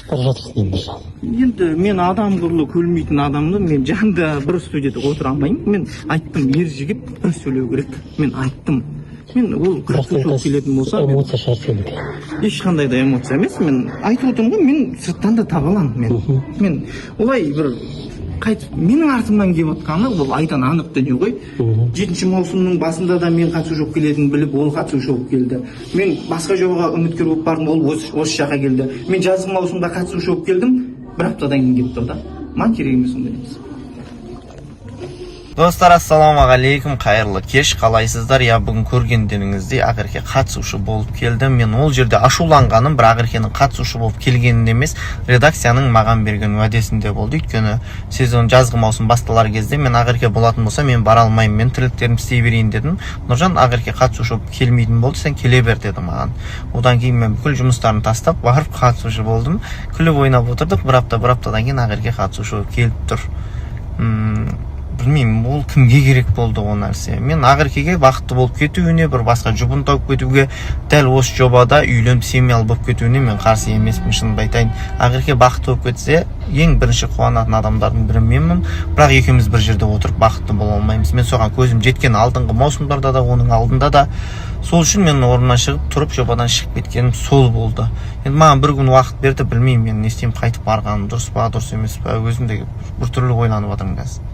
бара жатырсың дейміз. Енді мен адам құрлы көрмейтін адамды мен жанында бір студияда отыра алмаймын. Мен айттым, ер жігіт бір сөйлеу керек. Мен айттым. Мен ол қатысушы келетін болса, эмоция шығар сенікі. ешқандай да эмоция емес. Мен айтып отырмын ғой, мен сырттан да таба аламын. Мен олай бір менің артымнан келіп отқаны ол айдан анық дүние ғой. 7-ші маусымның басында да мен қатысушы болып келетінін біліп, ол қатысушы болып келді. Мен басқа жобаға үміткер болып бардым, ол осы жаққа келді. Мен жазғы маусымда қатысушы болып келдім, бір аптадан кейін келіп тұрды. Маған керек емес ондай емес. Достар, ассалаумағалейкум, қайырлы кеш, қалайсыздар? Я бүгін көргендеріңіздей Ақерке қатысушы болып келдім. Мен ол жерде ашуланғаным, бір Ақеркенің қатысушы болып келгенін емес, редакцияның маған берген уәдесінде болды. Өйткені сезон жазғы маусым басталар кезде мен Ақерке болатын болса, мен бара алмаймын, мен тірліктерімді істей берейін дедім. Нұржан Ақерке қатысушы болып келмейтін болды, сен келе бер деді маған. Одан кейін мен бүкіл жұмыстарын тастап, барып қатысушы болдым. Күліп ойнап отырдық, бір аптадан кейін Ақерке қатысушы болып келіп тұр. Білмеймін, ол кімге керек болды ол нәрсе. Мен Ақеркеге бақытты болып кетуіне, бір басқа жұбын тауып кетуге, дәл осы жобада үйленіп семьялы болып кетуіне мен қарсы емеспін, шынымды айтайын. Ақерке бақытты болып кетсе, ең бірінші қуанатын адамдардың бірі менмін, бірақ екеуміз бір жерде отырып бақытты бола алмаймыз. Мен соған көзім жеткен алдыңғы маусымдарда да, оның алдында да. Сол үшін мен орнымнан шығып, тұрып жобадан шығып кеткенім сол болды. Енді маған бір күн уақыт берді, білмеймін, мен не істеймін, қайтып барғаным дұрыс па, дұрыс емес па, өзім де біртүрлі ойланып отырмын қазір.